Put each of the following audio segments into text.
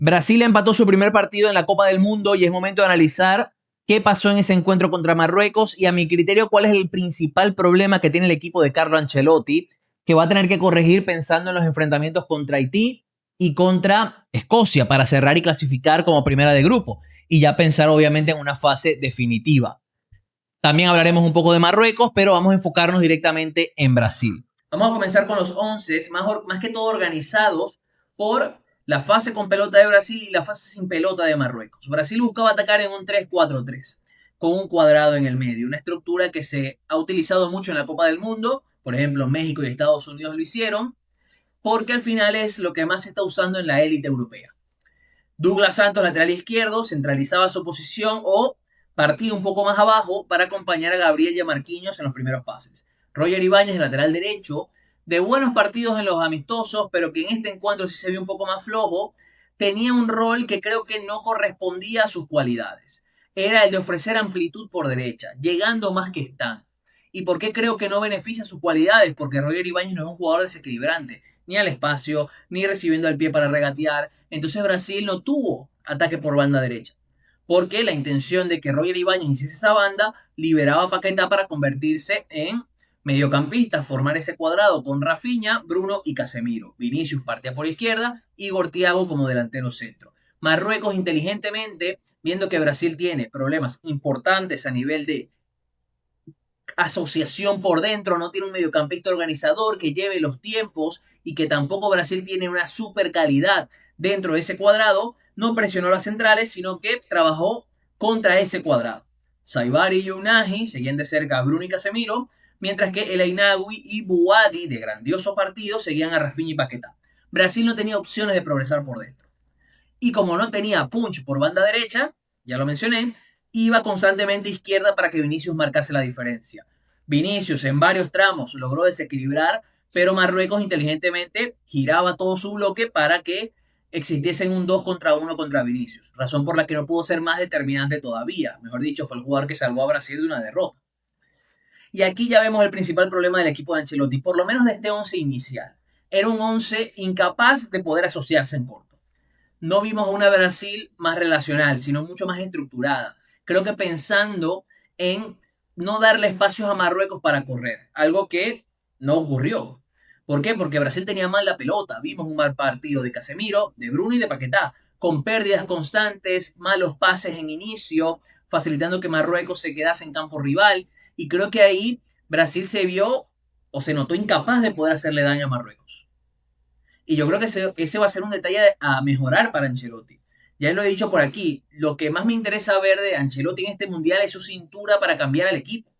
Brasil empató su primer partido en la Copa del Mundo y es momento de analizar qué pasó en ese encuentro contra Marruecos y, a mi criterio, cuál es el principal problema que tiene el equipo de Carlo Ancelotti, que va a tener que corregir pensando en los enfrentamientos contra Haití y contra Escocia para cerrar y clasificar como primera de grupo y ya pensar obviamente en una fase definitiva. También hablaremos un poco de Marruecos, pero vamos a enfocarnos directamente en Brasil. Vamos a comenzar con los 11, más que todo organizados por la fase con pelota de Brasil y la fase sin pelota de Marruecos. Brasil buscaba atacar en un 3-4-3, con un cuadrado en el medio, una estructura que se ha utilizado mucho en la Copa del Mundo. Por ejemplo, México y Estados Unidos lo hicieron, porque al final es lo que más se está usando en la élite europea. Douglas Santos, lateral izquierdo, centralizaba su posición o partía un poco más abajo para acompañar a Gabriel y a Marquinhos en los primeros pases. Roger Ibáñez, lateral derecho, de buenos partidos en los amistosos, pero que en este encuentro sí se vio un poco más flojo, tenía un rol que creo que no correspondía a sus cualidades. Era el de ofrecer amplitud por derecha, llegando más que están. ¿Y por qué creo que no beneficia sus cualidades? Porque Roger Ibáñez no es un jugador desequilibrante, ni al espacio, ni recibiendo al pie para regatear. Entonces Brasil no tuvo ataque por banda derecha, porque la intención de que Roger Ibáñez hiciese esa banda liberaba a Paquetá para convertirse en mediocampista, formar ese cuadrado con Rafinha, Bruno y Casemiro. Vinicius partía por izquierda, Igor Thiago como delantero centro. Marruecos inteligentemente, viendo que Brasil tiene problemas importantes a nivel de asociación por dentro, no tiene un mediocampista organizador que lleve los tiempos y que tampoco Brasil tiene una super calidad dentro de ese cuadrado, no presionó a las centrales, sino que trabajó contra ese cuadrado. Saibari y Unahi seguían de cerca a Bruno y Casemiro, mientras que El Ainaoui y Buadi, de grandioso partido, seguían a Rafinha y Paquetá. Brasil no tenía opciones de progresar por dentro. Y como no tenía punch por banda derecha, ya lo mencioné, iba constantemente a izquierda para que Vinicius marcase la diferencia. Vinicius en varios tramos logró desequilibrar, pero Marruecos inteligentemente giraba todo su bloque para que existiesen un 2 contra 1 contra Vinicius, razón por la que no pudo ser más determinante todavía. Mejor dicho, fue el jugador que salvó a Brasil de una derrota. Y aquí ya vemos el principal problema del equipo de Ancelotti, por lo menos de este 11 inicial. Era un 11 incapaz de poder asociarse en corto. No vimos una Brasil más relacional, sino mucho más estructurada. Creo que pensando en no darle espacios a Marruecos para correr, algo que no ocurrió. ¿Por qué? Porque Brasil tenía mal la pelota. Vimos un mal partido de Casemiro, de Bruno y de Paquetá, con pérdidas constantes, malos pases en inicio, facilitando que Marruecos se quedase en campo rival. Y creo que ahí Brasil se vio o se notó incapaz de poder hacerle daño a Marruecos. Y yo creo que ese va a ser un detalle a mejorar para Ancelotti. Ya lo he dicho por aquí, lo que más me interesa ver de Ancelotti en este mundial es su cintura para cambiar al equipo.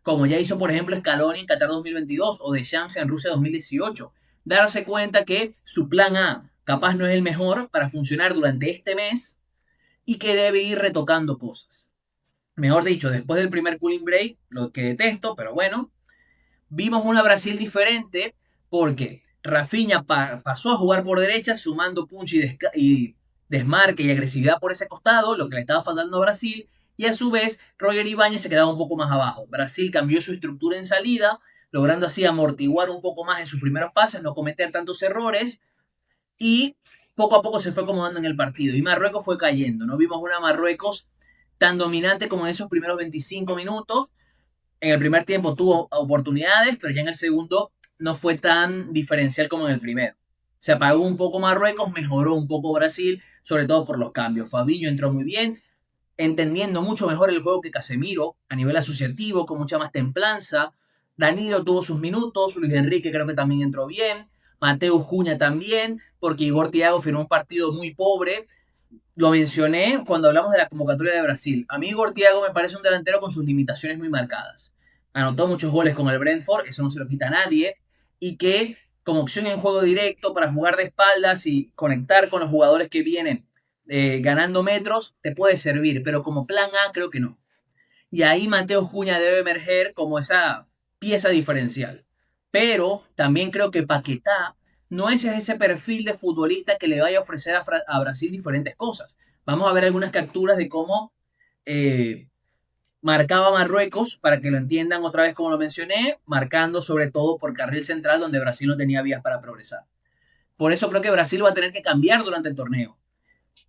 Como ya hizo, por ejemplo, Scaloni en Qatar 2022 o Deschamps en Rusia 2018. Darse cuenta que su plan A capaz no es el mejor para funcionar durante este mes y que debe ir retocando cosas. Mejor dicho, después del primer cooling break, lo que detesto, pero bueno, vimos una Brasil diferente porque Rafinha pasó a jugar por derecha, sumando punch y desmarque y agresividad por ese costado, lo que le estaba faltando a Brasil, y a su vez Roger Ibáñez se quedaba un poco más abajo. Brasil cambió su estructura en salida, logrando así amortiguar un poco más en sus primeros pases, no cometer tantos errores, y poco a poco se fue acomodando en el partido. Y Marruecos fue cayendo, no vimos una Marruecos tan dominante como en esos primeros 25 minutos. En el primer tiempo tuvo oportunidades, pero ya en el segundo no fue tan diferencial como en el primero. Se apagó un poco Marruecos, mejoró un poco Brasil, sobre todo por los cambios. Fabinho entró muy bien, entendiendo mucho mejor el juego que Casemiro, a nivel asociativo, con mucha más templanza. Danilo tuvo sus minutos, Luis Enrique creo que también entró bien, Mateus Cunha también, porque Igor Thiago firmó un partido muy pobre. Lo mencioné cuando hablamos de la convocatoria de Brasil. A mí Igor Thiago me parece un delantero con sus limitaciones muy marcadas. Anotó muchos goles con el Brentford, eso no se lo quita a nadie, y que como opción en juego directo para jugar de espaldas y conectar con los jugadores que vienen ganando metros, te puede servir, pero como plan A creo que no. Y ahí Mateo Cuña debe emerger como esa pieza diferencial. Pero también creo que Paquetá no es ese perfil de futbolista que le vaya a ofrecer a Brasil diferentes cosas. Vamos a ver algunas capturas de cómo marcaba Marruecos, para que lo entiendan otra vez como lo mencioné, marcando sobre todo por carril central donde Brasil no tenía vías para progresar. Por eso creo que Brasil va a tener que cambiar durante el torneo.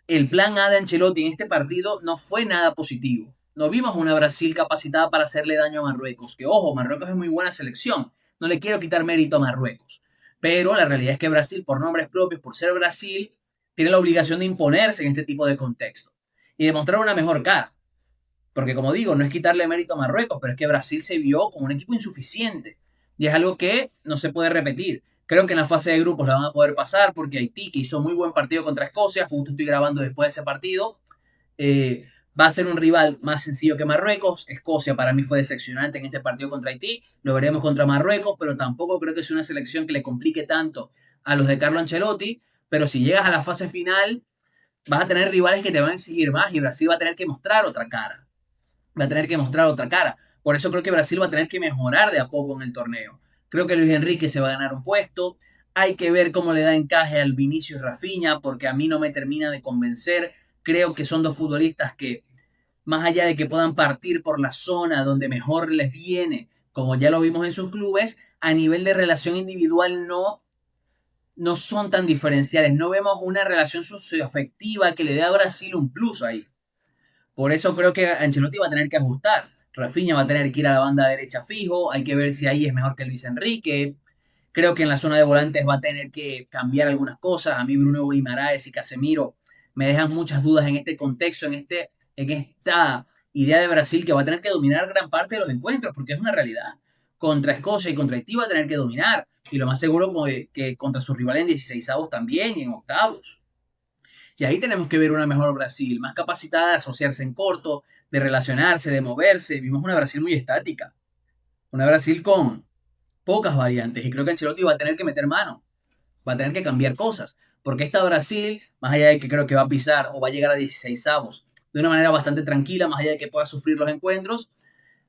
el plan A de Ancelotti en este partido no fue nada positivo. No vimos una Brasil capacitada para hacerle daño a Marruecos. Que ojo, Marruecos es muy buena selección. No le quiero quitar mérito a Marruecos. Pero la realidad es que Brasil, por nombres propios, por ser Brasil, tiene la obligación de imponerse en este tipo de contexto. Y demostrar una mejor cara. Porque como digo, no es quitarle mérito a Marruecos, pero es que Brasil se vio como un equipo insuficiente. Y es algo que no se puede repetir. Creo que en la fase de grupos la van a poder pasar porque Haití, que hizo muy buen partido contra Escocia, justo estoy grabando después de ese partido, va a ser un rival más sencillo que Marruecos. Escocia para mí fue decepcionante en este partido contra Haití. Lo veremos contra Marruecos, pero tampoco creo que sea una selección que le complique tanto a los de Carlo Ancelotti. Pero si llegas a la fase final, vas a tener rivales que te van a exigir más y Brasil va a tener que mostrar otra cara. Va a tener que mostrar otra cara. Por eso creo que Brasil va a tener que mejorar de a poco en el torneo. Creo que Luis Enrique se va a ganar un puesto. Hay que ver cómo le da encaje al Vinicius Rafinha, porque a mí no me termina de convencer. Creo que son dos futbolistas que, más allá de que puedan partir por la zona donde mejor les viene, como ya lo vimos en sus clubes, a nivel de relación individual no son tan diferenciales. No vemos una relación socioafectiva que le dé a Brasil un plus ahí. Por eso creo que Ancelotti va a tener que ajustar. Rafinha va a tener que ir a la banda derecha fijo. Hay que ver si ahí es mejor que Luis Enrique. Creo que en la zona de volantes va a tener que cambiar algunas cosas. A mí Bruno Guimaraes y Casemiro me dejan muchas dudas en este contexto, en esta idea de Brasil que va a tener que dominar gran parte de los encuentros, porque es una realidad. Contra Escocia y contra Haití va a tener que dominar. Y lo más seguro que contra sus rivales en 16avos también y en octavos. Y ahí tenemos que ver una mejor Brasil, más capacitada de asociarse en corto, de relacionarse, de moverse. Vimos una Brasil muy estática, una Brasil con pocas variantes. Y creo que Ancelotti va a tener que meter mano, va a tener que cambiar cosas. Porque esta Brasil, más allá de que creo que va a pisar o va a llegar a 16avos de una manera bastante tranquila, más allá de que pueda sufrir los encuentros,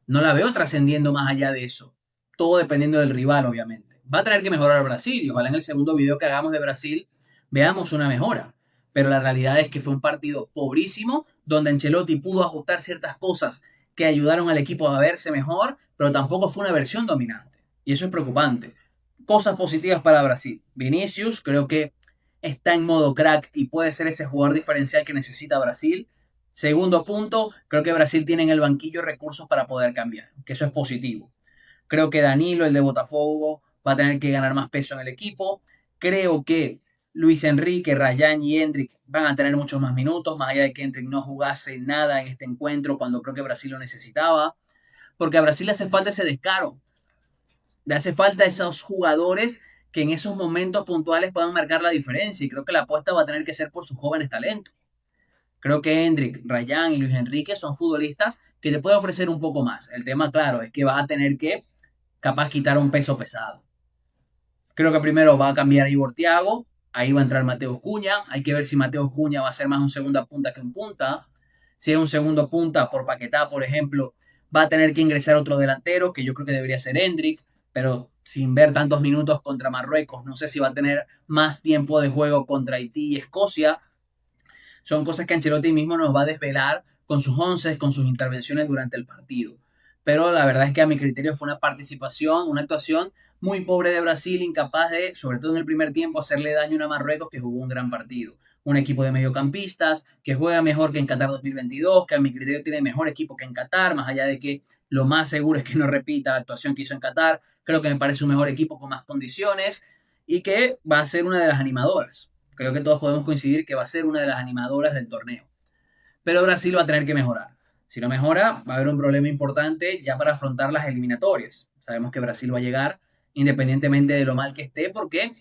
no la veo trascendiendo más allá de eso. Todo dependiendo del rival, obviamente. Va a tener que mejorar Brasil y ojalá en el segundo video que hagamos de Brasil veamos una mejora. Pero la realidad es que fue un partido pobrísimo, donde Ancelotti pudo ajustar ciertas cosas que ayudaron al equipo a verse mejor, pero tampoco fue una versión dominante. Y eso es preocupante. Cosas positivas para Brasil. Vinicius creo que está en modo crack y puede ser ese jugador diferencial que necesita Brasil. Segundo punto, creo que Brasil tiene en el banquillo recursos para poder cambiar, que eso es positivo. Creo que Danilo, el de Botafogo, va a tener que ganar más peso en el equipo. Creo que Luis Enrique, Rayán y Hendrik van a tener muchos más minutos, más allá de que Hendrik no jugase nada en este encuentro cuando creo que Brasil lo necesitaba. Porque a Brasil le hace falta ese descaro. Le hace falta esos jugadores que en esos momentos puntuales puedan marcar la diferencia. Y creo que la apuesta va a tener que ser por sus jóvenes talentos. Creo que Hendrik, Rayán y Luis Enrique son futbolistas que te pueden ofrecer un poco más. El tema, claro, es que vas a tener que capaz quitar un peso pesado. Creo que primero va a cambiar Igor Thiago, ahí va a entrar Mateus Cuña, hay que ver si Mateus Cuña va a ser más un segunda punta que un punta. Si es un segundo punta por Paquetá, por ejemplo, va a tener que ingresar otro delantero, que yo creo que debería ser Hendrik, pero sin ver tantos minutos contra Marruecos, no sé si va a tener más tiempo de juego contra Haití y Escocia. Son cosas que Ancelotti mismo nos va a desvelar con sus once, con sus intervenciones durante el partido. Pero la verdad es que a mi criterio fue una participación, una actuación muy pobre de Brasil, incapaz de, sobre todo en el primer tiempo, hacerle daño a una Marruecos que jugó un gran partido. Un equipo de mediocampistas que juega mejor que en Qatar 2022, que a mi criterio tiene mejor equipo que en Qatar, más allá de que lo más seguro es que no repita la actuación que hizo en Qatar. Creo que me parece un mejor equipo con más condiciones y que va a ser una de las animadoras. Creo que todos podemos coincidir que va a ser una de las animadoras del torneo. Pero Brasil va a tener que mejorar. Si no mejora, va a haber un problema importante ya para afrontar las eliminatorias. Sabemos que Brasil va a llegar independientemente de lo mal que esté, porque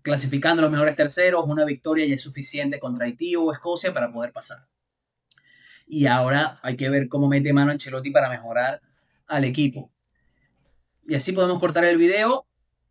clasificando los mejores terceros, una victoria ya es suficiente contra Haití o Escocia para poder pasar. Y ahora hay que ver cómo mete mano Ancelotti para mejorar al equipo. Y así podemos cortar el video.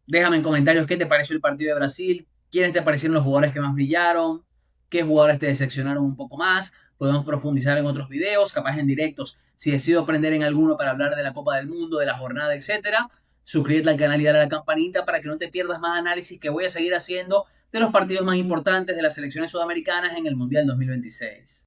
Déjame en comentarios qué te pareció el partido de Brasil, quiénes te parecieron los jugadores que más brillaron, qué jugadores te decepcionaron un poco más. Podemos profundizar en otros videos, capaz en directos, si decido aprender en alguno para hablar de la Copa del Mundo, de la jornada, etcétera. Suscríbete al canal y dale a la campanita para que no te pierdas más análisis que voy a seguir haciendo de los partidos más importantes de las selecciones sudamericanas en el Mundial 2026.